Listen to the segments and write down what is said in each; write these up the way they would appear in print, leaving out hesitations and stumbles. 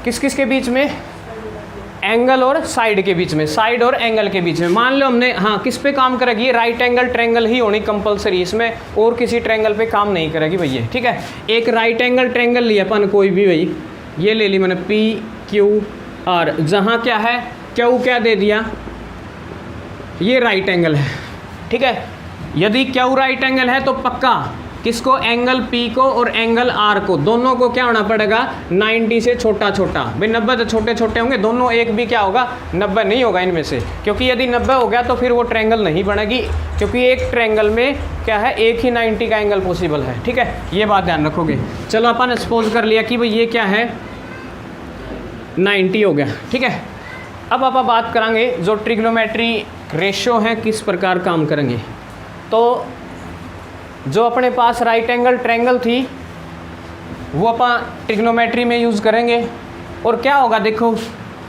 किस किस के बीच में, एंगल और साइड के बीच में, साइड और एंगल के बीच में। मान लो हमने, हाँ किस पे काम करेगी, राइट एंगल ट्रायंगल ही होनी कंपलसरी, इसमें और किसी ट्रायंगल पे काम नहीं करेगी भैया, ठीक है। एक राइट एंगल ट्रायंगल लिया अपन कोई भी भाई, ये ले ली मैंने पी क्यू आर, जहाँ क्या है क्यू क्या दे दिया, ये राइट एंगल है, ठीक है। यदि क्यू राइट एंगल है तो पक्का किसको, एंगल P को और एंगल R को, दोनों को क्या होना पड़ेगा, 90 से छोटा छोटा। भाई 90 तो छोटे छोटे होंगे दोनों, एक भी क्या होगा 90 नहीं होगा इनमें से, क्योंकि यदि 90 हो गया तो फिर वो ट्रायंगल नहीं बनेगी, क्योंकि एक ट्रायंगल में क्या है, एक ही 90 का एंगल पॉसिबल है, ठीक है। ये बात ध्यान रखोगे। चलो अपन सपोज कर लिया कि भाई ये क्या है 90 हो गया, ठीक है। अब आप बात करेंगे जो ट्रिग्नोमेट्री रेशियो हैं किस प्रकार काम करेंगे। तो जो अपने पास राइट एंगल ट्रायंगल थी वो अपन ट्रिग्नोमेट्री में यूज़ करेंगे, और क्या होगा देखो,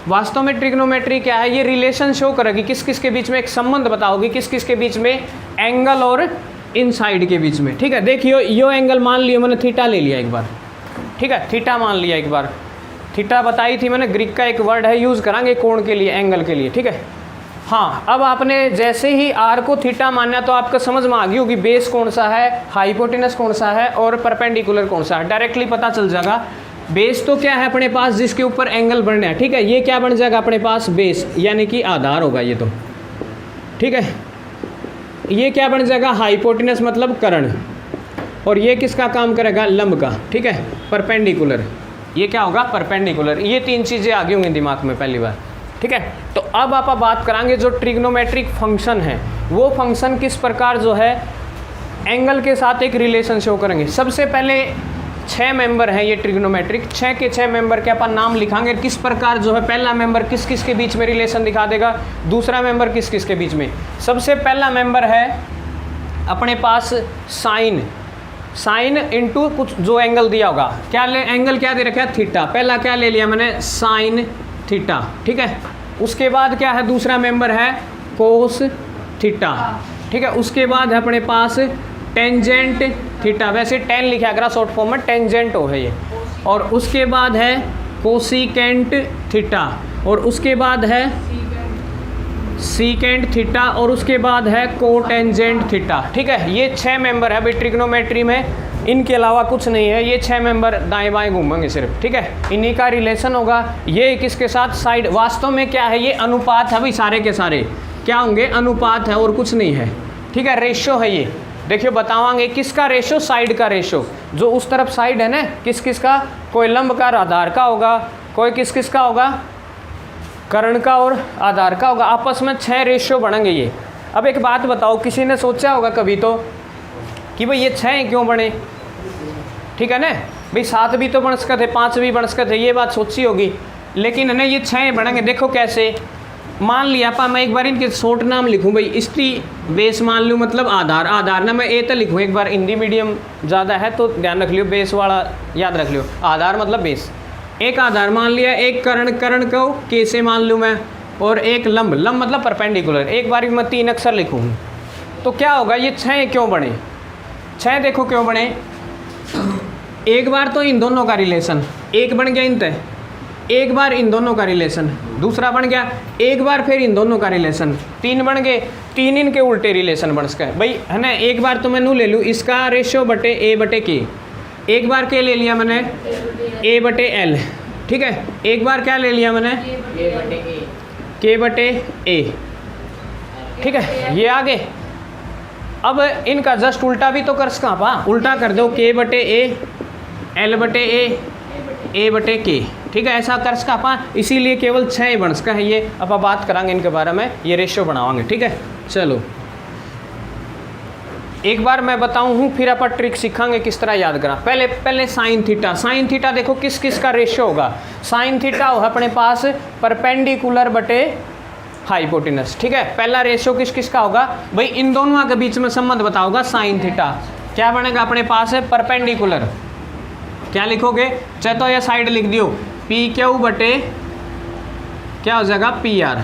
वास्तव में ट्रिग्नोमेट्री क्या है, ये रिलेशन शो करेगी किस किस के बीच में, एक संबंध बताओगी किस किस के बीच में, एंगल और इन साइड के बीच में, ठीक है। देखियो यो एंगल मान लिया मैंने, थीटा ले लिया एक बार, ठीक है, थीटा मान लिया एक बार, थीटा बताई थी मैंने, ग्रीक का एक वर्ड है, यूज़ करांगे कोण के लिए, एंगल के लिए, ठीक है। हाँ, अब आपने जैसे ही आर को थीटा माना तो आपको समझ में आ गई होगी बेस कौन सा है, हाइपोटेनस कौन सा है और परपेंडिकुलर कौन सा है, डायरेक्टली पता चल जाएगा। बेस तो क्या है अपने पास, जिसके ऊपर एंगल बनना है, ठीक है। ये क्या बन जाएगा अपने पास, बेस यानी कि आधार होगा ये तो, ठीक है। ये क्या बन जाएगा, हाइपोटेनस मतलब कर्ण, और ये किसका काम करेगा, लंब का, ठीक है, परपेंडिकुलर, ये क्या होगा परपेंडिकुलर। ये तीन चीज़ें आ गई होंगी दिमाग में पहली बार, ठीक है। तो अब आप बात करेंगे जो ट्रिग्नोमेट्रिक फंक्शन है, वो फंक्शन किस प्रकार जो है एंगल के साथ एक रिलेशन शो करेंगे। सबसे पहले 6 मेंबर हैं ये ट्रिग्नोमेट्रिक, 6 के 6 मेंबर के अपन नाम लिखांगे, किस प्रकार जो है पहला मेंबर किस किस के बीच में रिलेशन दिखा देगा, दूसरा मेंबर किस किस के बीच में। सबसे पहला मेंबर है अपने पास साइन, साइन इंटू कुछ जो एंगल दिया होगा, क्या ले, एंगल क्या दे रखा है, थीटा, पहला क्या ले लिया मैंने, साइन थीटा, ठीक है। उसके बाद क्या है, दूसरा मेंबर है कोस थीटा, ठीक है। उसके बाद है अपने पास टेंजेंट थीटा, वैसे टेन लिखा करा शॉर्ट फॉर्म में, टेंजेंट हो है ये। और उसके बाद है कोसिकेंट थीटा, और उसके बाद है सीकेंट थीटा, और उसके बाद है कोटेंजेंट थीटा, ठीक है। ये 6 मेंबर है भाई ट्रिग्नोमेट्री में, इनके अलावा कुछ नहीं है। ये 6 मेंबर दाएं बाएं घूमेंगे सिर्फ, ठीक है। इन्हीं का रिलेशन होगा। ये किसके साथ, साइड, वास्तव में क्या है, ये अनुपात है भाई, सारे के सारे क्या होंगे, अनुपात है और कुछ नहीं है, ठीक है। रेशो है ये, देखियो बतावांगे किसका रेशो, साइड का रेशो, जो उस तरफ साइड है ना, किस किस का, कोई लंब का आधार का होगा, कोई किस किस का होगा, कर्ण का और आधार का होगा। आपस में 6 रेशो बनेंगे ये। अब एक बात बताओ, किसी ने सोचा होगा कभी तो कि भाई ये 6 क्यों बने, ठीक है ना भाई, 7 भी तो बन सकते थे, 5 भी बन सकते थे, ये बात सोची होगी, लेकिन है ना ये 6 बनेंगे। देखो कैसे, मान लिया पा मैं एक बार इनके शॉर्ट नाम लिखूं भाई, इसकी बेस मान लूँ, मतलब आधार, आधार ना मैं ए तो लिखूँ एक बार, हिंदी मीडियम ज़्यादा है तो ध्यान रख लियो, बेस वाला याद रख लियो, आधार मतलब बेस। एक आधार मान लिया, एक कर्ण, कर्ण को के से मान लूँ मैं, और एक लंब, लंब मतलब परपेंडिकुलर। एक बार मैं 3 अक्षर लिखूँ तो क्या होगा, ये 6 क्यों बने, 6 देखो क्यों बने। एक बार तो इन दोनों का रिलेशन, एक बन गया इन तय, एक बार इन दोनों का रिलेशन, दूसरा बन गया, एक बार फिर इन दोनों का रिलेशन, 3 बन गए, 3 इनके उल्टे रिलेशन बन सके भाई, है ना। एक बार तो मैं नू ले लूँ, इसका रेशो बटे ए बटे के, एक बार के ले लिया मैंने ए बटे एल, ठीक है। एक बार क्या ले लिया मैंने के बटे ए, ठीक है। ये आगे अब इनका जस्ट उल्टा भी तो कर सका पा, उल्टा कर दो, के बटे ए, एल बटे ए बटे के, ठीक है, ऐसा कर सका पा। इसीलिए केवल 6 बन सका है ये। अब बात करांगे इनके बारे में, ये रेशियो बनावांगे, ठीक है। चलो एक बार मैं बताऊं हूँ, फिर अपन ट्रिक सीखांगे किस तरह याद करा। पहले साइन थीटा, साइन थीटा देखो किस किस का रेशियो होगा, साइन थीटा होगा अपने पास परपेंडिकुलर बटे हाइपोटेनस, ठीक है। पहला रेशियो किस किस का होगा भाई, इन दोनों के बीच में संबंध बताओगा साइन थीटा, क्या बनेगा अपने पास है परपेंडिकुलर, क्या लिखोगे, चाहे तो यह साइड लिख दियो, पी क्यू बटे क्या हो जाएगा पी आर,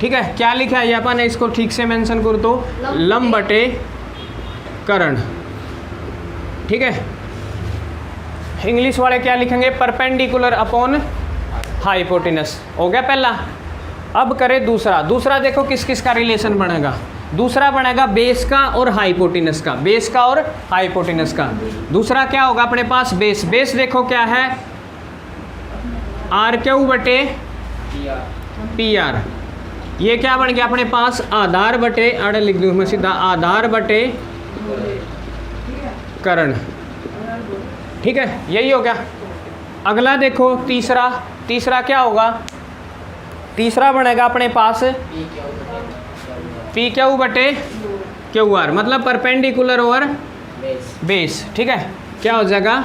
ठीक है। क्या लिखा है अपन ने, इसको ठीक से मेंशन कर दो, लंब बटे कर्ण, ठीक है। इंग्लिश वाले क्या लिखेंगे, परपेंडिकुलर अपॉन हाइपोटेनस। हो गया पहला। अब करें दूसरा। दूसरा देखो किस किस का रिलेशन बनेगा। दूसरा बनेगा बेस का और हाइपोटेनस का, बेस का और हाइपोटेनस का। दूसरा क्या होगा अपने पास, बेस। बेस देखो क्या है, आर क्यू बटे पी आर। ये क्या बन गया अपने पास, आधार बटे, आड़े लिख दूँ मैं सीधा, आधार बटे करण। ठीक है, यही हो गया। अगला देखो तीसरा। तीसरा क्या होगा, तीसरा बनेगा अपने पास पी क्यू बटे क्यू आर, मतलब परपेंडिकुलर ओवर बेस। ठीक है, क्या हो जाएगा,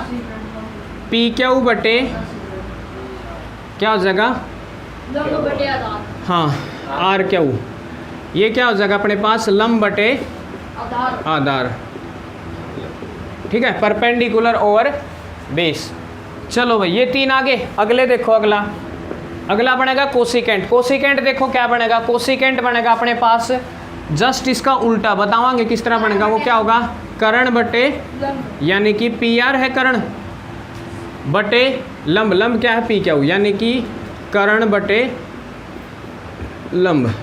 पी क्यू बटे, क्या हो जाएगा, हाँ आर क्यू। ये क्या हो जाएगा अपने पास, लंब बटे आधार। ठीक है, परपेंडिकुलर ओवर बेस। चलो भाई ये तीन आगे। अगले देखो, अगला अगला बनेगा कोसिकेंट। कोसिकेंट देखो क्या बनेगा, कोसिकेंट बनेगा अपने पास जस्ट इसका उल्टा, बतावांगे किस तरह बनेगा। वो क्या होगा, करण बटे, यानी कि पी आर है करण बटे लंब, लंब क्या है पी क्यू, यानी कि करण बटे लंब।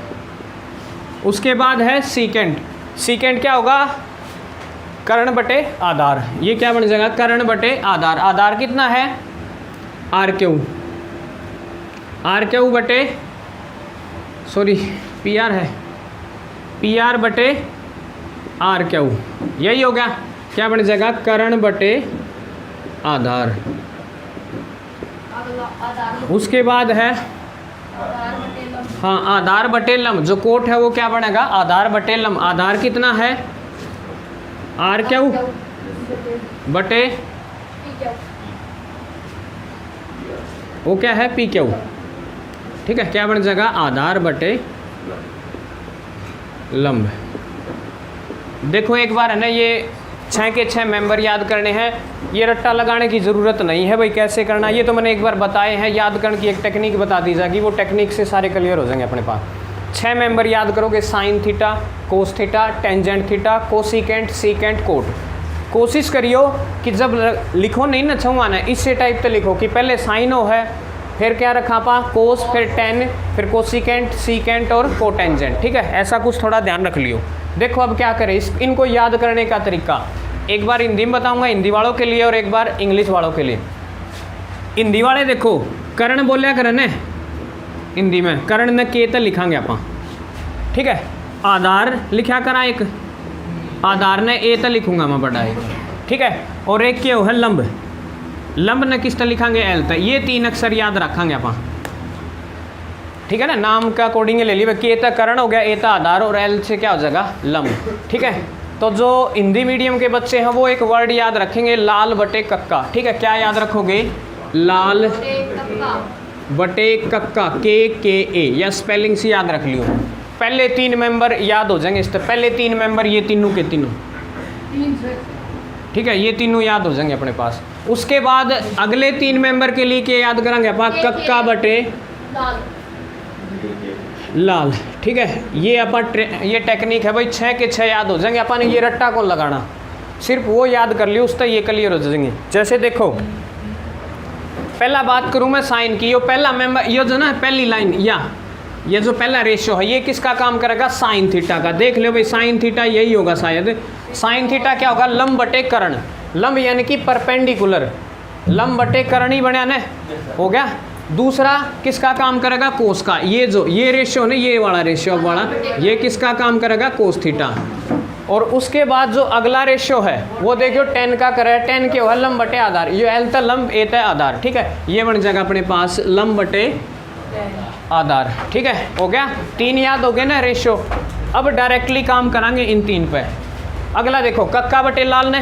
उसके बाद है सीकेंट। सीकेंट क्या होगा, कर्ण बटे आधार। ये क्या बन जाएगा, कर्ण बटे आधार। आधार कितना है, आर क्यू, आर क्यू बटे, सॉरी पी आर है, पी आर बटे आर क्यू। यही हो गया, क्या बन जाएगा, कर्ण बटे आधार। उसके बाद है हाँ आधार बटे लंब, जो कोट है वो क्या बनेगा, आधार बटे लंब। आधार कितना है, आर क्यू बटे, वो क्या है पी क्यू। ठीक है, क्या बन जाएगा, आधार बटे लंब। देखो एक बार है ना, ये 6 के 6 मेंबर याद करने हैं, ये रट्टा लगाने की ज़रूरत नहीं है भाई। कैसे करना ये तो मैंने एक बार बताए हैं, याद करने की एक टेक्निक बता दी जाएगी, वो टेक्निक से सारे क्लियर हो जाएंगे अपने पास। 6 मेंबर याद करोगे, sine theta, cos theta, tangent theta, cosecant, secant, cot. कोशिश करियो कि जब लिखो नहीं ना छुआना, इससे टाइप तो लिखो कि पहले साइन हो है, फिर क्या रखा पा, कोस, फिर टेन, फिर कोसिकेंट, सीकेंट और कोटेंजेंट। ठीक है, ऐसा कुछ थोड़ा ध्यान रख लियो। देखो अब क्या करें, इनको याद करने का तरीका एक बार हिंदी में बताऊंगा हिंदी वालों के लिए, और एक बार इंग्लिश वालों के लिए। हिंदी वाले देखो, करण बोलिया करण है हिंदी में, करण ने के तक लिखांगे आप। ठीक है, आधार लिखा करा एक, आधार ने ए तक लिखूंगा मैं बड़ा एक। ठीक है, और एक क्या है लंब, लंब ने किस तक लिखांगे, एल तक। ये 3 अक्षर याद रखेंगे आप। ठीक है ना, नाम का अकॉर्डिंग ले लिए, के तक करण हो गया, ए तक आधार, और एल से क्या हो जाएगा, लंब। ठीक है, तो जो हिंदी मीडियम के बच्चे हैं वो एक वर्ड याद रखेंगे, लाल बटे कक्का। ठीक है, क्या याद रखोगे, लाल बटे कक्का, के ए, या स्पेलिंग से याद रख लियो। पहले 3 मेंबर याद हो जाएंगे इस तरह, पहले 3 मेंबर ये तीनों के तीनों। ठीक है, ये तीनों याद हो जाएंगे अपने पास। उसके बाद अगले 3 मेंबर के लिए क्या याद करेंगे अपन, कक्का बटे लाल। ठीक है, ये अपन ये टेक्निक है भाई, 6 के 6 याद हो जाएंगे अपन। ये रट्टा कौन लगाना, सिर्फ वो याद कर लियो, उस तक ये क्लियर हो जाएंगे। जैसे देखो, पहला बात करूं मैं साइन की, ये पहला मेंबर, ये जो ना पहली लाइन, या ये जो पहला रेशियो है, ये किसका काम करेगा, साइन थीटा का। देख लो भाई, साइन थीटा यही होगा शायद। साइन थीटा क्या होगा, लंब बटे कर्ण। लंब यानी कि परपेंडिकुलर, लंब बटे कर्ण ही बना ना, हो गया। दूसरा किसका काम करेगा, कोस का। ये जो ये रेशियो ना, ये वाला रेशियो वाला, ये किसका काम करेगा, कोस थीटा। और उसके बाद जो अगला रेशियो है वो देखियो 10 का करे, 10 के है लंब बटे आधार। ये एल तक लंब, ए तक आधार। ठीक है, ये बन जाएगा अपने पास लंब बटे आधार। ठीक है, हो गया, 3 याद हो गए ना रेशियो। अब डायरेक्टली काम करांगे इन 3 पे। अगला देखो, कक्का बटे लाल ने,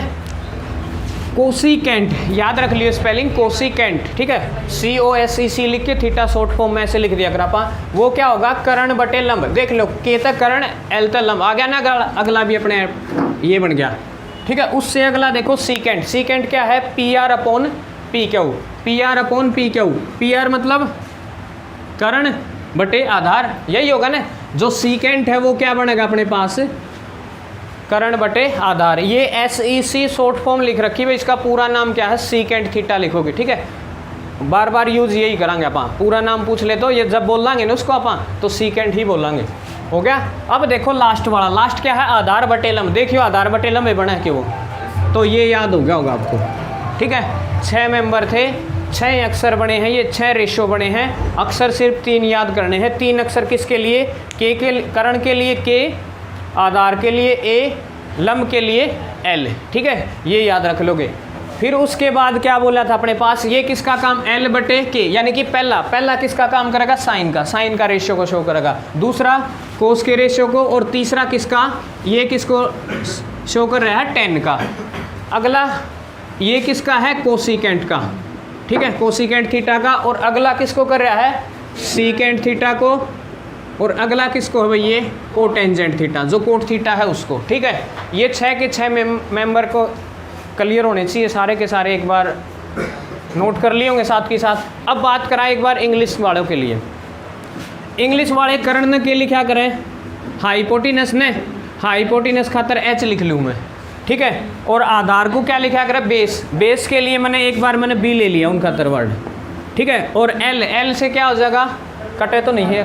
कोसिकेंट याद रख लियो स्पेलिंग, कोसिकेंट। ठीक है, COSEC लिख के थीटा शॉर्ट फॉर्म में ऐसे लिख दिया कर आपा। वो क्या होगा, कर्ण बटे लंब। देख लो, के तक कर्ण, एल तक लंब आ गया ना, अगला भी अपने ये बन गया। ठीक है, उससे अगला देखो सीकेंट। सीकेंट क्या है, PR upon P Q, PR upon P Q. PR मतलब कर्ण बटे आधार, यही होगा ना। जो सीकेंट है वो क्या बनेगा अपने पास, कर्ण बटे आधार। ये SEC शॉर्ट फॉर्म लिख रखी है, इसका पूरा नाम क्या है, सीकेंट थीटा लिखोगे। ठीक है, बार बार यूज यही करांगे अपन, पूरा नाम पूछ ले तो ये जब बोलांगे ना उसको अपन तो सीकेंट ही बोलांगे। हो गया। अब देखो लास्ट वाला, लास्ट क्या है, आधार बटे लंब। देखियो आधार बटे लंब बना है कि वो, तो ये याद हो गया होगा आपको। ठीक है, 6 मेंबर थे, 6 अक्षर बने हैं, ये 6 रेशो बने हैं। अक्षर सिर्फ 3 याद करने हैं। 3 अक्षर किसके लिए, के करण के लिए के, आधार के लिए ए, लंब के लिए एल। ठीक है, ये याद रख लोगे। फिर उसके बाद क्या बोला था अपने पास, ये किसका काम, एल बटे के, यानी कि पहला किसका काम करेगा, साइन का रेशियो को शो करेगा। दूसरा कोस के रेशियो को, और तीसरा किसका, ये किसको शो कर रहा है, टेन का। अगला ये किसका है, कोसिकेंट का। ठीक है, कोसिकेंट थीटा का। और अगला किसको कर रहा है, सीकेंट थीटा को। और अगला किसको है भाई, ये कोटेंजेंट थीटा, जो कोट थीटा है उसको। ठीक है, ये 6 के 6 मेंबर को क्लियर होने चाहिए सारे के सारे, एक बार नोट कर लिए होंगे साथ के साथ। अब बात कराएं एक बार इंग्लिश वालों के लिए। इंग्लिश वाले करण के लिए क्या करें, हाइपोटिनस ने, हाइपोटिनस खातर एच लिख लूँ मैं। ठीक है, और आधार को क्या लिखा करें, बेस। बेस के लिए मैंने एक बार बी ले लिया उनका खातर वर्ड। ठीक है, और एल से क्या हो जाएगा, कटे तो नहीं है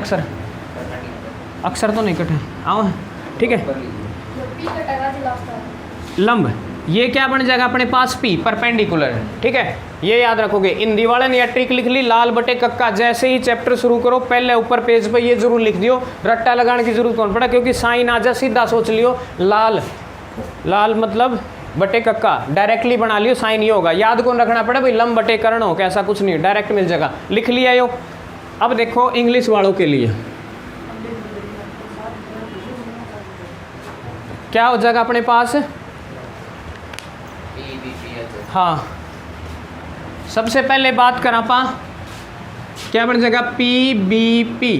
अक्षर तो नहीं कटे, आओ। ठीक है, लंब, ये क्या बन जाएगा अपने पास, पी, परपेंडिकुलर। ठीक है, ये याद रखोगे। हिंदी वाले ने ट्रिक लिख ली, लाल बटे कक्का। जैसे ही चैप्टर शुरू करो पहले ऊपर पेज पे ये जरूर लिख दियो, रट्टा लगाने की जरूरत कौन पड़ा, क्योंकि साइन आ जा सीधा सोच लियो, लाल मतलब बटे कक्का, डायरेक्टली बना लियो, साइन ये होगा। याद कौन रखना पड़ा भाई, लंब बटे कर्ण हो, कैसा कुछ नहीं, डायरेक्ट मिल जाएगा, लिख लिया यो। अब देखो इंग्लिश वालों के लिए क्या हो जाएगा अपने पास, हाँ सबसे पहले बात करा पा, क्या बन जाएगा, P B P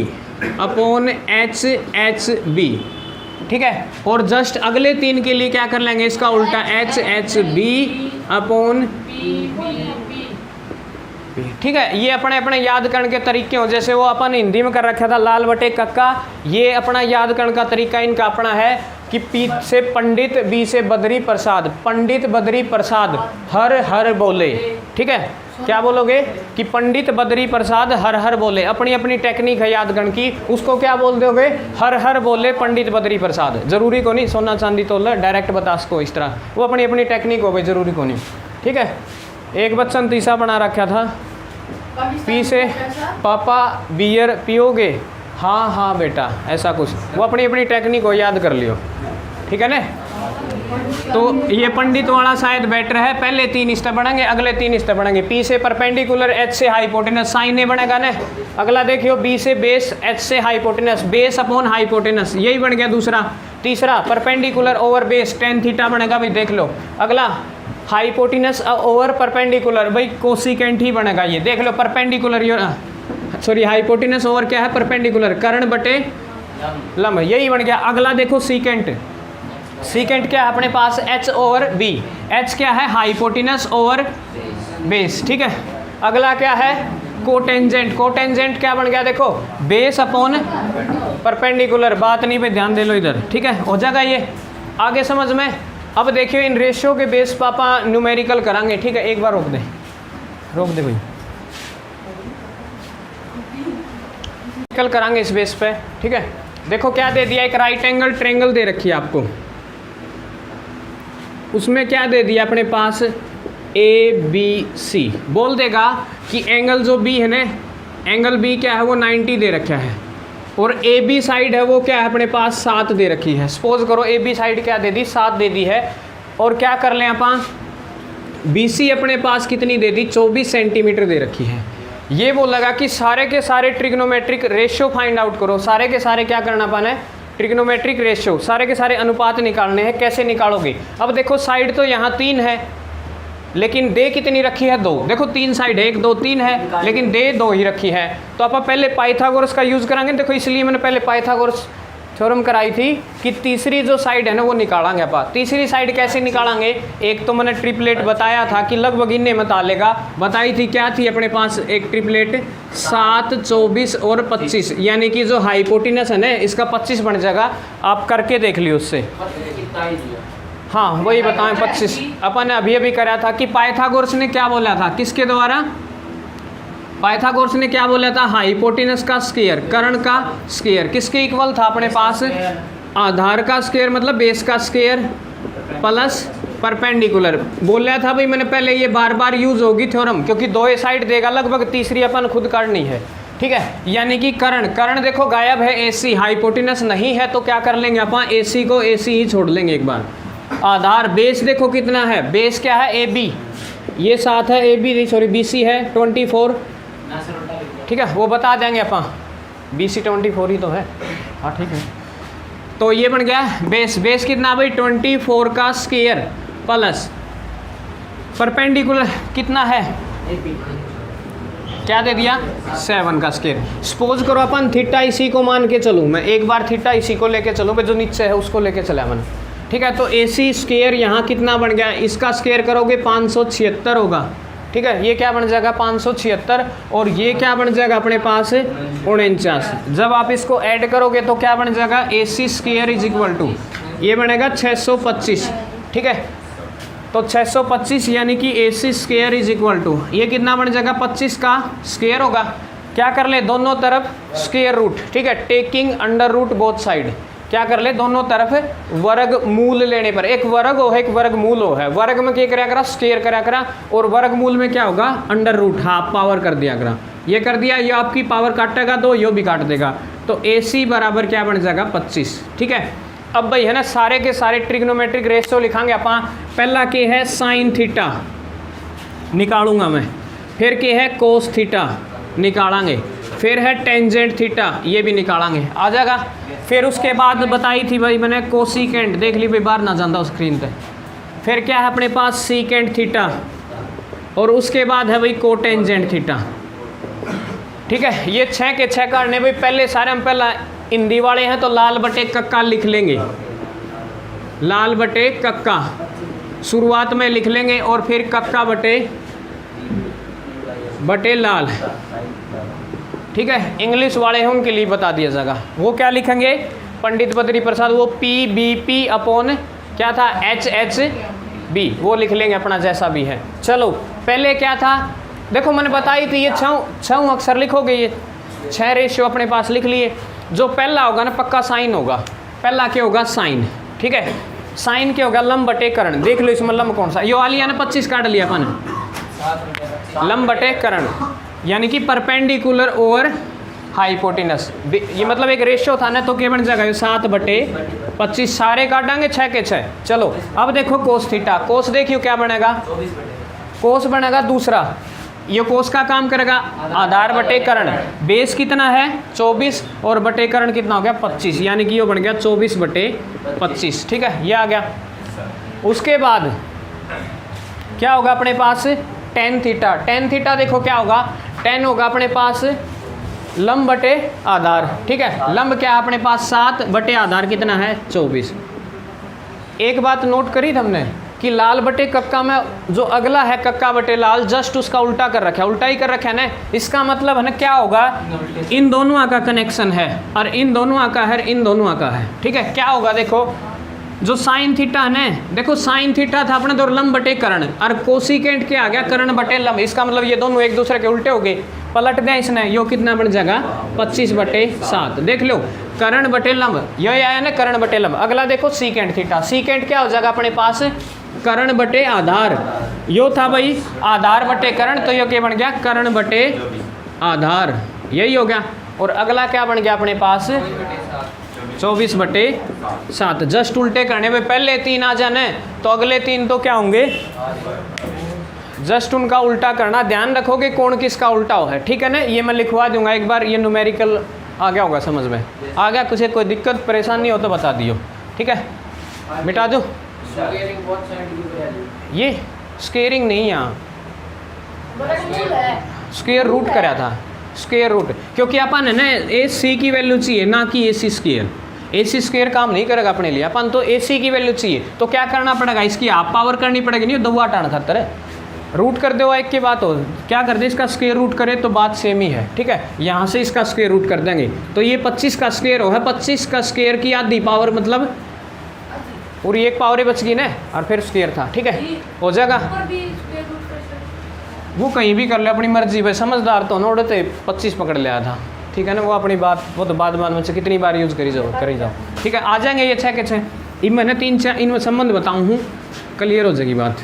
upon H H B. ठीक है, और जस्ट अगले 3 के लिए क्या कर लेंगे, इसका उल्टा एच एच बी अपॉन। ठीक है, ये अपने याद करने के तरीके हो, जैसे वो अपन हिंदी में कर रखा था लाल बटे कक्का, ये अपना याद करने का तरीका इनका अपना है कि पी से पंडित, बी से बद्री प्रसाद, पंडित बद्री प्रसाद हर हर बोले। ठीक है, क्या बोलोगे कि पंडित बद्री प्रसाद हर हर बोले, अपनी अपनी टेक्निक है याद करने की, उसको क्या बोल दोगे, हर हर बोले पंडित बद्री प्रसाद। जरूरी को नहीं सोना चांदी तोल, डायरेक्ट बता सको इस तरह, वो अपनी अपनी टेक्निक हो गई, जरूरी को नहीं। ठीक है, एक बच्चन तीसरा बना रखा था, पी से पापा बियर पियोगे, हाँ हाँ बेटा, ऐसा कुछ, वो अपनी अपनी टेक्निक को याद कर लियो। ठीक है ना, तो ये पंडित वाला शायद बेटर है। पहले 3 स्टेप बढ़ेंगे, अगले 3 स्टेप बढ़ेंगे। पी से परपेंडिकुलर, एच से हाइपोटेनस, साइन नहीं बनेगा ना। अगला देखियो, बी से बेस, एच से हाइपोटेनस, बेस अपॉन हाइपोटेनस, यही बन गया दूसरा। तीसरा perpendicular over base, tan theta बनेगा भाई, देख लो। अगला हाइपोटेनस ओवर परपेंडिकुलर, भाई कोसिकेंट ही बनेगा, ये देख लो। परपेंडिकुलर सॉरी हाइपोटेनस ओवर क्या है, परपेंडिकुलर, कर्ण बटे लंब, यही बन गया। अगला देखो सीकेंट, सीकेंट क्या है अपने पास, एच ओवर बी, एच क्या है, हाइपोटेनस ओवर बेस। ठीक है, अगला क्या है, कोटेंजेंट, कोटेंजेंट क्या बन गया देखो, बेस अपॉन परपेंडिकुलर, बात नहीं पे ध्यान दे लो इधर। ठीक है, हो जाएगा ये, आगे समझ में। अब देखियो इन रेशियो के बेस पापा न्यूमेरिकल करांगे। ठीक है, एक बार रोक दे भाई, कल करांगे इस बेस पे। ठीक है, देखो क्या दे दिया, एक राइट एंगल ट्रायंगल दे रखी है आपको, उसमें क्या दे दिया अपने पास, ए बी सी। बोल देगा कि एंगल जो बी है ना, एंगल बी क्या है वो 90 दे रखा है, और ए बी साइड है वो क्या है अपने पास 7 दे रखी है। सपोज करो ए बी साइड क्या दे दी, 7 दे दी है। और क्या कर लें अपन, बी सी अपने पास कितनी दे दी, 24 सेंटीमीटर दे रखी है। ये बोलेगा कि सारे के सारे ट्रिग्नोमेट्रिक रेशियो फाइंड आउट करो। सारे के सारे क्या करना पाना है, ट्रिग्नोमेट्रिक रेशियो, सारे के सारे अनुपात निकालने हैं। कैसे निकालोगे, अब देखो साइड तो यहाँ 3 है, लेकिन दे कितनी रखी है, 2। देखो 3 साइड है, 1 2 3 है, लेकिन दे 2 ही रखी है। तो आप पहले पाइथागोरस का यूज़ कराएंगे। देखो इसलिए मैंने पहले पाइथागोरस थ्योरम कराई थी कि तीसरी जो साइड है ना वो निकालेंगे अपन। तीसरी साइड कैसे निकालेंगे, एक तो मैंने ट्रिपलेट बताया था कि लगभग इन्हें मत लेगा, बताई थी क्या थी अपने पास एक ट्रिपलेट 7 24 और 25, यानी कि जो हाइपोटेनस है ना इसका 25 बन जाएगा। आप करके देख लियो उससे, हाँ वही बताएं 25। अपन ने अभी अभी करा था कि पाइथागोरस ने क्या बोला था, किसके द्वारा, पाइथागोरस ने क्या बोला था? हाइपोटेनस का स्क्वायर, कर्ण का स्क्वायर किसके इक्वल था अपने पास? आधार का स्क्वायर मतलब बेस का स्क्वायर प्लस परपेंडिकुलर। बोल रहा था भाई मैंने पहले, ये बार बार यूज होगी थ्योरम, क्योंकि दो ए साइड देगा लगभग, तीसरी अपन खुद करनी है, ठीक है। यानी कि कर्ण देखो गायब है, AC हाइपोटेनस नहीं है, तो क्या कर लेंगे अपन? AC को AC ही छोड़ लेंगे एक बार। आधार बेस देखो कितना है, बेस क्या है? AB, ये 7 है, AB सॉरी BC है 24, ठीक है, वो बता देंगे अपन, BC 24 ही तो है, हाँ ठीक है। तो ये बन गया बेस कितना भाई? 24 का स्क्वायर प्लस परपेंडिकुलर कितना है? क्या दे दिया? 7 का स्क्वायर। सपोज करो अपन थीटा इसी को मान के चलूँ, मैं एक बार थीटा इसी को लेके चलूँ भाई, जो नीचे है उसको लेके चला मैंने, ठीक है। तो AC स्क्वायर यहाँ कितना बन गया? इसका स्क्वायर करोगे 576 होगा, ठीक है। ये क्या बन जाएगा? 576, और ये क्या बन जाएगा अपने पास? 49। जब आप इसको ऐड करोगे तो क्या बन जाएगा? AC square is equal to, ये बनेगा 625, ठीक है। तो 625 यानी कि AC square is equal to, ये कितना बन जाएगा? 25 का स्क्वायर होगा। क्या कर ले? दोनों तरफ स्क्वायर रूट, ठीक है, taking under root both side. क्या कर ले? दोनों तरफ वर्ग मूल लेने पर, एक वर्ग हो है एक वर्ग मूल हो है, वर्ग में क्या करा करा? स्क्वायर करा करा, और वर्ग मूल में क्या होगा? अंडर रूट, हाफ पावर कर दिया करा, ये कर दिया, ये आपकी पावर काटेगा तो यो भी काट देगा, तो AC बराबर क्या बन जाएगा? 25, ठीक है। अब भाई है ना, सारे के सारे ट्रिग्नोमेट्रिक रेशियो लिखांगे अपन। पहला के है साइन थीटा, निकालूंगा मैं, फिर के है कोस थीटा निकालेंगे, फिर है टेंजेंट थीटा, ये भी निकालेंगे, आ जाएगा। फिर उसके बाद बताई थी भाई मैंने कोसिकेंट, देख ली भाई बाहर ना जाता स्क्रीन पे। फिर क्या है अपने पास? सीकेंट थीटा, और उसके बाद है भाई कोटेंजेंट थीटा, ठीक है। ये 6 के 6 करने भाई, पहले सारे हम पहला हिंदी वाले हैं तो लाल बटे कक्का लिख लेंगे, लाल बटे कक्का शुरुआत में लिख लेंगे, और फिर कक्का बटे लाल, ठीक है। इंग्लिश वाले हैं उनके लिए बता दिया जाएगा, वो क्या लिखेंगे? पंडित बद्री प्रसाद, वो PBP अपॉन क्या था? HHB, वो लिख लेंगे अपना जैसा भी है। चलो पहले क्या था देखो, मैंने बताई थी, ये 6 अक्षर लिखोगे, ये 6 रेशियो अपने पास लिख लिए। जो पहला होगा ना पक्का साइन होगा, पहला क्या होगा? साइन, ठीक है। साइन क्या होगा? लंब बटे कर्ण, देख लो इसमें लंब कौन सा, यो वाली है ना 25 काट लिया अपन, लंब बटे कर्ण, यानी कि परपेंडिकुलर और हाइपोटेनस, ये मतलब एक रेशियो था ना, तो क्या बन जाएगा? 7/25, सारे काटेंगे 6 के 6। चलो अब देखो कोस थीटा, कोस देखियो क्या बनेगा? कोस बनेगा दूसरा, ये कोस का काम करेगा, आधार बटे कर्ण, बेस कितना है? 24, और बटे कर्ण कितना हो गया? 25, यानी कि ये बन गया 24/25, ठीक है, ये आ गया। उसके बाद क्या होगा अपने पास? टेन थीटा, टेन थीटा देखो क्या होगा? टेन होगा अपने पास लंब बटे आधार, ठीक है। लंब क्या है अपने पास? 7 बटे आधार कितना है? 24। एक बात नोट करी हमने कि लाल बटे कक्का में जो अगला है कक्का बटे लाल, जस्ट उसका उल्टा कर रखा है, उल्टा ही कर रखा है ना, इसका मतलब है ना क्या होगा? इन दोनों का कनेक्शन है, और इन दोनों का है, इन दोनों का है, ठीक है। क्या होगा देखो, जो साइन थीटा है ना, देखो साइन थीटा था अपने तो लंब बटे कर्ण, और कोसिकेंट क्या आ गया? कर्ण बटे लंब, इसका मतलब ये दोनों एक दूसरे के उल्टे हो गए, पलट दें इसने, यो कितना बन जाएगा? 25/7, देख लो, कर्ण बटे लंब, ये आया ना कर्ण बटे लंब। अगला देखो सीकेंट थीटा, सीकेंट क्या हो जाएगा अपने पास? कर्ण बटे आधार, यो था भाई आधार बटे कर्ण, तो यो क्या बन गया? कर्ण बटे आधार, यही हो गया। और अगला क्या बन गया अपने पास? 24/7, जस्ट उल्टे करने में पहले 3 आ जाने तो अगले 3 तो क्या होंगे? जस्ट उनका उल्टा करना, ध्यान रखोगे कौन किसका उल्टा हो है, ठीक है ना। ये मैं लिखवा दूंगा एक बार, ये न्यूमेरिकल आ गया होगा समझ में, आ गया, किसी कोई दिक्कत परेशानी हो तो बता दियो, ठीक है, मिटा दो। ये स्केयरिंग नहीं, यहाँ स्क्वायर रूट कराया था, स्क्वायर रूट, क्योंकि अपन है ना AC की वैल्यू चाहिए ना कि AC स्क्वायर, AC स्क्वायर काम नहीं करेगा अपने लिए, अपन तो AC की वैल्यू चाहिए, तो क्या करना पड़ेगा? इसकी हाफ पावर करनी पड़ेगी, नहीं 2 8 78 है, रूट कर दो एक की बात हो, क्या कर दे इसका स्क्वायर रूट करे तो बात सेम ही है, ठीक है। यहाँ से इसका स्क्वायर रूट कर देंगे तो ये 25 का स्क्वायर होगा, 25 का स्क्वायर की आधी पावर मतलब पूरी 1 पावर ही बच गई ना, और फिर स्क्वायर था, ठीक है, हो जाएगा। वो कहीं भी कर ले अपनी मर्जी पे, समझदार तो नोड़े तो 25 पकड़ लिया था, ठीक है ना। वो अपनी बात, वो तो बाद में से कितनी बार यूज़ करी जाओ, ठीक है। आ जाएंगे ये 6 के 6। इन मैंने 3-4 इनमें संबंध बताऊँ हूँ, क्लियर हो जाएगी बात।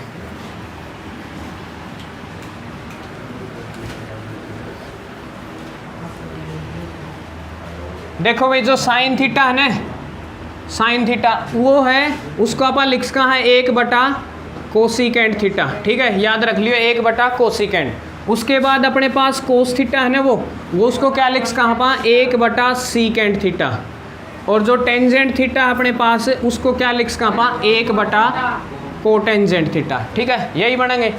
देखो भाई जो साइन थीटा है ना, साइन थीटा वो है, उसको अपन लिख कहाँ है 1/, कोसिकेंट थीटा, ठीक है, याद रख लियो 1/, कोसिकेंट। उसके बाद अपने पास कोस थीटा है ना, वो उसको क्या लिख कहाँ पा 1/, सीकेंट थीटा। और जो टेंजेंट थीटा अपने पास है उसको क्या लिख कहाँ पा 1/, कोटेंजेंट थीटा, ठीक है, यही बनेंगे।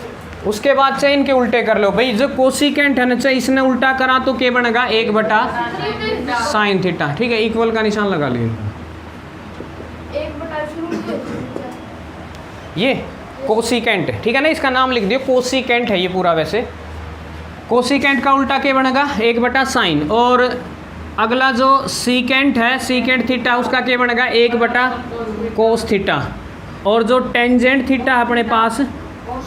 उसके बाद से इनके उल्टे कर लो भाई, जो कोसिकेंट है ना चाहे इसने उल्टा करा तो क्या बनेगा 1/, साइन थीटा, ठीक है, इक्वल का निशान लगा लिए। ये कोसिकेंट, ठीक है ना, इसका नाम लिख दियो कोसिकेंट है ये पूरा। वैसे कोसिकेंट का उल्टा क्या बनेगा 1/, साइन। और अगला जो सीकेंट है, सीकेंट थीटा, उसका क्या बनेगा 1/, कोस थीटा। और जो टेंजेंट थीटा अपने पास,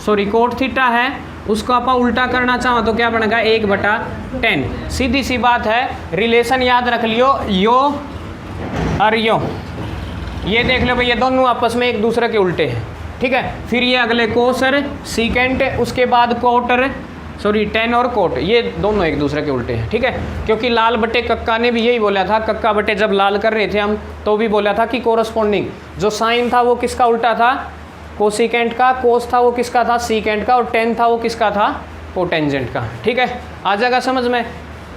सॉरी कोट थीटा है, उसको आप उल्टा करना चाहो तो क्या बनेगा 1/10। सीधी सी बात है, रिलेशन याद रख लियो, यो और यो, ये देख लो भाई, ये दोनों आपस में एक दूसरे के उल्टे हैं, ठीक है। फिर ये अगले कोसर सीकेंट, उसके बाद कोटर, सॉरी टेन और कोट, ये दोनों एक दूसरे के उल्टे हैं, ठीक है। क्योंकि लाल बटे कक्का ने भी यही बोला था, कक्का बटे जब लाल कर रहे थे हम तो भी बोला था कि कोरस्पॉन्डिंग जो साइन था वो किसका उल्टा था, कोसिकेंट का, कोस था वो किसका था, सीकेंट का, और टेन था वो किसका था, कोटेंजेंट का, ठीक है। आ जाएगा समझ में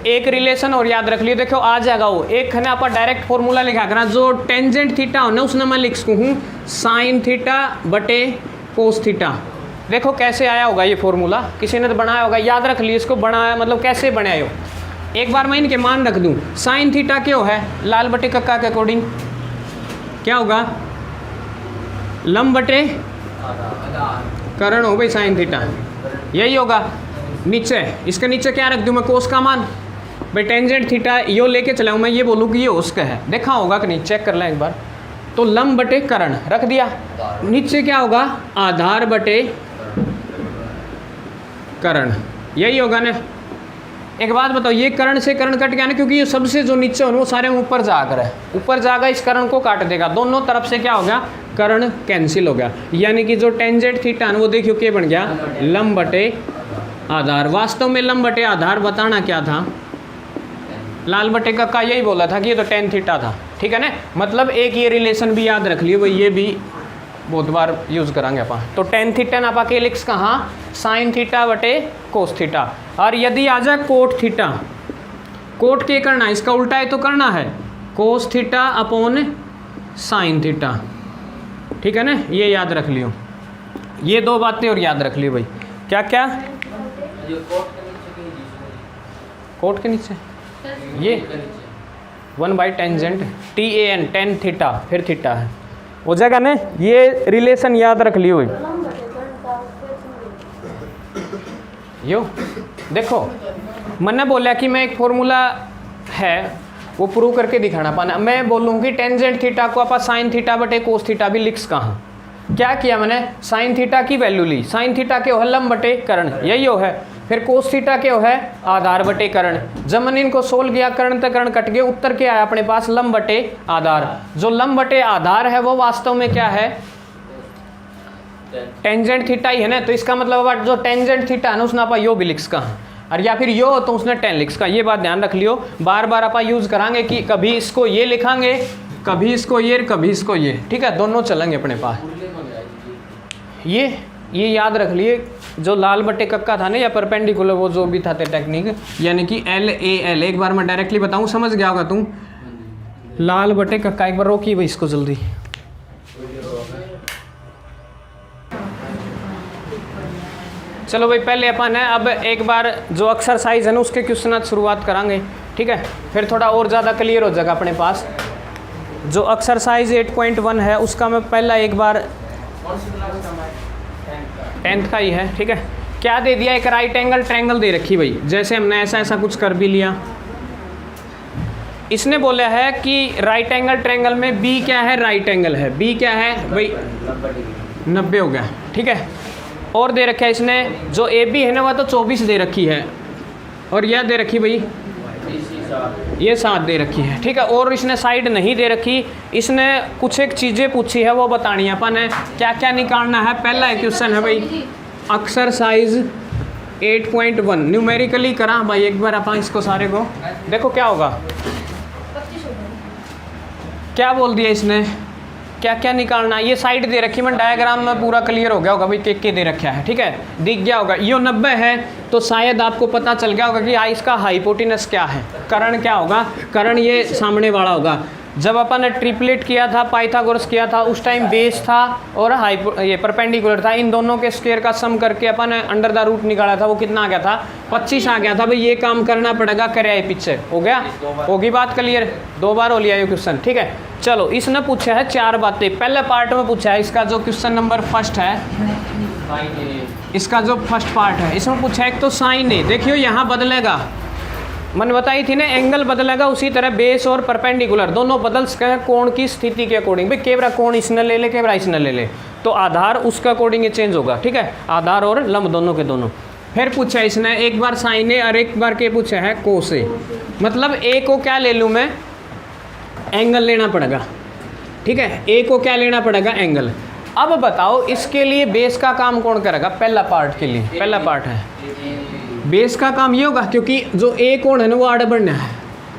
एक रिलेशन। और याद रख लियो, देखो आ जाएगा वो एक है ना, आप डायरेक्ट फॉर्मूला लिखा करना, जो टेंजेंट थीटा हो ना उसने मैं लिख सकूँ साइन थीटा बटे कोस थीटा। देखो कैसे आया होगा ये फॉर्मूला, किसी ने तो बनाया होगा, याद रख लियो इसको, बनाया मतलब कैसे बनाए हो। एक बार मैं इनके मान रख दूँ, साइन थीटा क्यों है लाल बटे कक्का के अकॉर्डिंग क्या होगा, लंब बटे करण हो भाई साइन थीटा, यही होगा। नीचे इसके नीचे क्या रख दूँ मैं, कोस का मान भाई, टेंजेंट थीटा यो लेके चलाऊँ मैं, ये बोलूँ कि ये उसका है, देखा होगा कि नहीं, चेक कर लें एक बार। तो लंब बटे करण रख दिया, नीचे क्या होगा आधार बटे करण, यही होगा ना। एक बात बताओ, ये करण से करण कट गया ना, क्योंकि ये सबसे जो नीचे हो वो सारे ऊपर जाकर है, ऊपर जाकर इस करण को काट देगा, दोनों तरफ से क्या हो गया करण कैंसिल हो गया। यानी कि जो टेंजेंट थीटा है वो देखियो क्या बन गया लंब बटे आधार। वास्तव में लंब बटे आधार बताना क्या था, लाल बटे का यही बोला था कि ये तो टेन थीटा था, ठीक है ना। मतलब एक ये रिलेशन भी याद रख लियो भाई, ये भी बहुत बार यूज़ करेंगे अपन। तो टेन थीटा ना पाके लिख्स कहाँ साइन थीटा बटे कोस थीटा। और यदि आ जाए कोट थीटा, कोट के करना इसका उल्टा है तो करना है cos theta upon sine theta, ठीक है ना, ये याद रख लियो। ये दो बातें और याद रख लियो भाई, क्या क्या कोट के नीचे ये 1/टेंजेंट TAN टेन थीटा, फिर थीटा है हो जाएगा ना, ये रिलेशन याद रख लियो। यो देखो मैंने बोला कि मैं एक फॉर्मूला है वो प्रूव करके दिखाना पाना, मैं बोलूँगी टेंजेंट थीटा को आप साइन थीटा बटे कोस थीटा भी लिख कहाँ, क्या किया मैंने साइन थीटा की वैल्यू ली, साइन थीटा के हो है लंब बटे करण, यही हो है, फिर कोस थीटा के हो है आधार बटे करण। जब मैंने इनको सोल्व किया करण तक करण कट गए, उत्तर क्या आया अपने पास लंब बटे आधार। जो लंब बटे आधार है वो वास्तव में क्या है टेंजेंट थीटा ही है ना, तो इसका मतलब जो टेंजेंट थीटा है ना उसने आप यो भी लिख्स का, और या फिर यो तो उसने टेन लिख्स का। ये बात ध्यान रख लियो, बार बार आप यूज करांगे कि कभी इसको ये लिखांगे, कभी इसको ये, कभी इसको ये, ठीक है, दोनों चलेंगे अपने पास। ये याद रख लिए, जो लाल बटे कक्का था ना या परपेंडिकुलर वो जो भी था टेक्निक, यानी कि LAL। एक बार मैं डायरेक्टली बताऊं, समझ गया होगा तुम, लाल बटे कक्का। एक बार रोकी भाई इसको जल्दी, चलो भाई पहले अपन है अब एक बार जो एक्सरसाइज है ना उसके क्वेश्चन शुरुआत करांगे, ठीक है, फिर थोड़ा और ज़्यादा क्लियर हो जाएगा अपने पास। जो एक्सरसाइज 8.1 है उसका मैं पहला एक बार 10th का ही है, ठीक है। क्या दे दिया, एक राइट एंगल ट्रायंगल दे रखी भाई, जैसे हमने ऐसा कुछ कर भी लिया। इसने बोला है कि राइट एंगल ट्रायंगल में बी क्या है, राइट एंगल है, बी क्या है भाई 90 हो गया, ठीक है। और दे रखा है इसने जो ए बी है ना वह तो 24 दे रखी है, और यह दे रखी भाई ये 7 दे रखी है, ठीक है। और इसने साइड नहीं दे रखी, इसने कुछ एक चीज़ें पूछी है वो बतानी है अपन है, क्या क्या निकालना है। पहला क्वेश्चन है भाई एक्सरसाइज 8.1 न्यूमेरिकली करा भाई, एक बार अपन इसको सारे को देखो क्या होगा, क्या बोल दिया इसने, क्या क्या निकालना है। ये साइड दे रखी, मैं डायग्राम में पूरा क्लियर हो गया होगा भाई के दे रखा है, ठीक है, दिख गया होगा। ये 90 है तो शायद आपको पता चल गया होगा कि इसका हाइपोटेनस क्या है, कर्ण क्या होगा, कर्ण ये सामने वाला होगा। जब अपन ने ट्रिपलेट किया था, पाइथागोरस किया था, उस टाइम बेस था और ये परपेंडिकुलर था, इन दोनों के स्क्वायर का सम करके अपन ने अंडर द रूट निकाला था, वो कितना आ गया था 25 आ गया था भाई। ये काम करना पड़ेगा, करे पीछे हो गया, होगी बात क्लियर, 2 बार हो लिया ये क्वेश्चन, ठीक है। चलो इसने पूछा है 4 बातें, पहले पार्ट में पूछा है इसका जो क्वेश्चन नंबर फर्स्ट है, इसका जो फर्स्ट पार्ट है इसमें पूछा है एक तो साइन है, देखियो यहाँ बदलेगा, मैंने बताई थी ना एंगल बदलेगा, उसी तरह बेस और परपेंडिकुलर दोनों बदल सकते हैं कोण की स्थिति के अकॉर्डिंग। भाई केवरा कोण इसने ले ले, केवरा इसने ले ले, तो आधार उसके अकॉर्डिंग ये चेंज होगा, ठीक है, आधार और लंब दोनों के दोनों। फिर पूछा है इसने एक बार साइन ए और एक बार के पूछा है कोस ए, मतलब ए को क्या ले लूँ मैं, एंगल लेना पड़ेगा, ठीक है, ए को क्या लेना पड़ेगा, एंगल। अब बताओ इसके लिए बेस का काम कौन करेगा, पहला पार्ट के लिए, पहला पार्ट है बेस का काम ये होगा, क्योंकि जो ए कोण है ना वो आड़े बढ़ना है,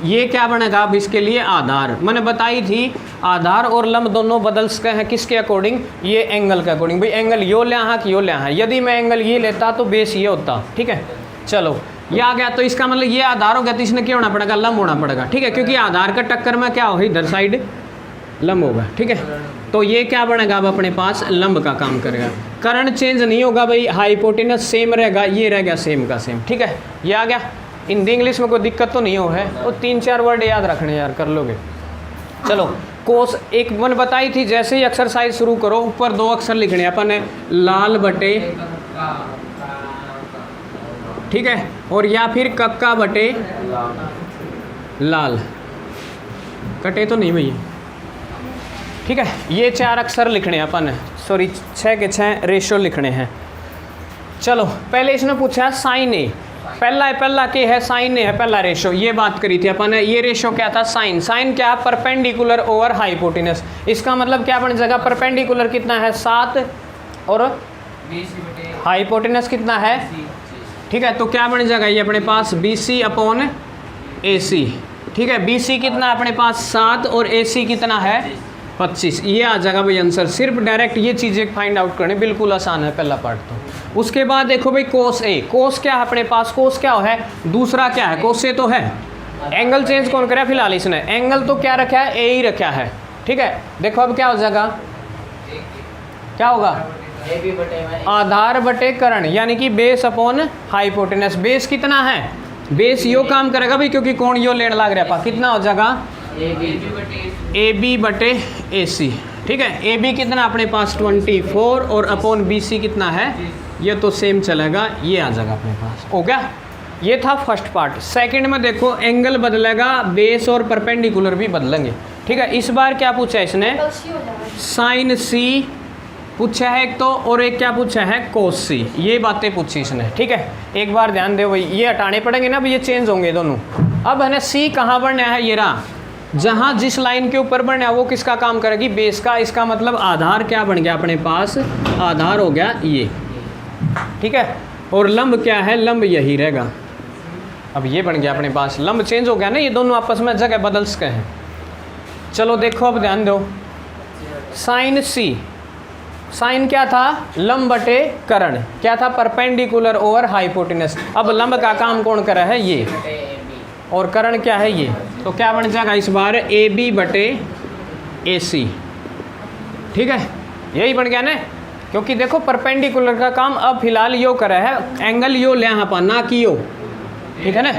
ये क्या बनेगा अब इसके लिए आधार। मैंने बताई थी आधार और लंब दोनों बदल सकते हैं किसके अकॉर्डिंग, ये एंगल के अकॉर्डिंग। भाई एंगल यो ले हाँ कि यो ले हाँ, यदि मैं एंगल ये लेता तो बेस ये होता, ठीक है। चलो ये आ गया, तो इसका मतलब ये आधार हो गया, तो इसने क्या होना पड़ेगा, लंब होना पड़ेगा, ठीक है, क्योंकि आधार का टक्कर में क्या होगा, इधर साइड लंब होगा, ठीक है। तो ये क्या बनेगा अब अपने पास, लंब का काम करेगा। कर्ण चेंज नहीं होगा भाई, हाइपोटेनस सेम रहेगा, ये रह गया सेम का सेम, ठीक है। ये आ गया, हिंदी इंग्लिश में कोई दिक्कत तो नहीं हो है, वो 3-4 वर्ड याद रखने यार, कर लोगे। चलो कोस एक मैंने बताई थी, जैसे ही एक्सरसाइज शुरू करो ऊपर 2 अक्षर लिखने अपन ने, लाल बटे, ठीक है, और या फिर कक्का बटे लाल, कटे तो नहीं भैया, ठीक है। ये 4 अक्षर लिखने हैं अपन, सॉरी 6 के 6 रेशो लिखने हैं। चलो पहले इसने पूछा है साइन ए, पहला के है साइन ए है पहला रेशो, ये बात करी थी अपन ने। ये रेशो क्या था, साइन, साइन क्या है, परपेंडिकुलर ओवर हाइपोटेनस। इसका मतलब क्या बन जाएगा, परपेंडिकुलर कितना है 7 और हाइपोटेनस कितना है, ठीक है, तो क्या बन जाएगा ये अपने पास BC अपॉन AC, ठीक है। BC कितना अपने पास 7 और AC कितना है 25, ये आ जाएगा भाई आंसर। सिर्फ डायरेक्ट ये चीज़ें फाइंड आउट करने बिल्कुल आसान है पहला पार्ट तो। उसके बाद देखो भाई कोस ए, कोस क्या है अपने पास, कोस क्या है, दूसरा क्या है, कोस ए तो है। एंगल चेंज कौन करा फिलहाल इसने, एंगल तो क्या रखा है, ए ही रखा है, ठीक है। देखो अब क्या हो जाएगा, क्या होगा, आधार बटे कर्ण, यानी कि बेस अपॉन हाइपोटेनस। बेस कितना है, बेस यो काम करेगा भाई, क्योंकि कोण यो लेने लग रहा है, कितना हो जाएगा AB बटे AC, ठीक है। AB कितना अपने पास 24 और अपॉन BC कितना है, ये तो सेम चलेगा, ये आ जाएगा अपने पास, हो गया। ये था फर्स्ट पार्ट। सेकंड में देखो एंगल बदलेगा, बेस और परपेंडिकुलर भी बदलेंगे, ठीक है। इस बार क्या पूछा है इसने, साइन C पूछा है एक तो, और एक क्या पूछा है, कोस C, ये बातें पूछी इसने, ठीक है। एक बार ध्यान दो भाई, ये हटाने पड़ेंगे ना भाई, ये चेंज होंगे दोनों। अब है ना C कहाँ बढ़ना है, ये रहा, जहाँ जिस लाइन के ऊपर बढ़ना है वो किसका काम करेगी, बेस का। इसका मतलब आधार क्या बन गया अपने पास, आधार हो गया ये, ठीक है। और लंब क्या है, लंब यही रहेगा। अब ये बन गया अपने पास, लंब चेंज हो गया ना, ये दोनों आपस में जगह बदल सकते हैं। चलो देखो अब ध्यान दो, साइन C, साइन क्या था, लंब बटे कर्ण, क्या था, परपेंडिकुलर ओवर हाइपोटेनस। अब लंब का काम कौन करा है, ये, और कर्ण क्या है ये, तो क्या बन जाएगा इस बार AB बटे AC, ठीक है, यही बन गया ना। क्योंकि देखो परपेंडिकुलर का काम अब फिलहाल यो करा है, एंगल यो ले यहाँ पर ना कि यो, ठीक है ना।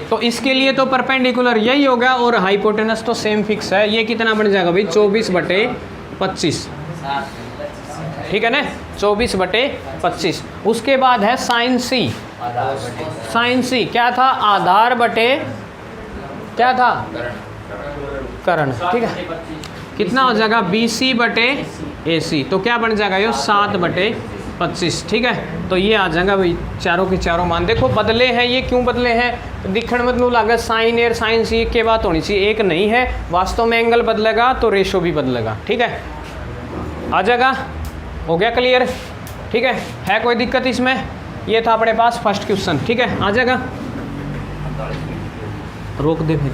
तो इसके लिए तो परपेंडिकुलर यही होगा और हाइपोटेनस तो सेम फिक्स है। ये कितना बन जाएगा भाई 24 बटे 25, ठीक है ना, 24 बटे 25। उसके बाद है साइन C, साइन C क्या था, आधार बटे क्या था, कर्ण, ठीक है। कितना हो जाएगा BC बटे AC, तो क्या बन जाएगा ये 7 बटे 25, ठीक है। तो ये आ जाएगा भाई चारों के चारों मान। देखो बदले हैं, ये क्यों बदले हैं? तो दिखण में तो लागत साइन और साइन सी एक के बात होनी चाहिए, एक नहीं है। वास्तव में एंगल बदलेगा तो रेशो भी बदलेगा, ठीक है। आ जाएगा, हो गया क्लियर, ठीक है कोई दिक्कत इसमें? ये था अपने पास फर्स्ट क्वेश्चन, ठीक है। आ जाएगा, रोक दे फिर।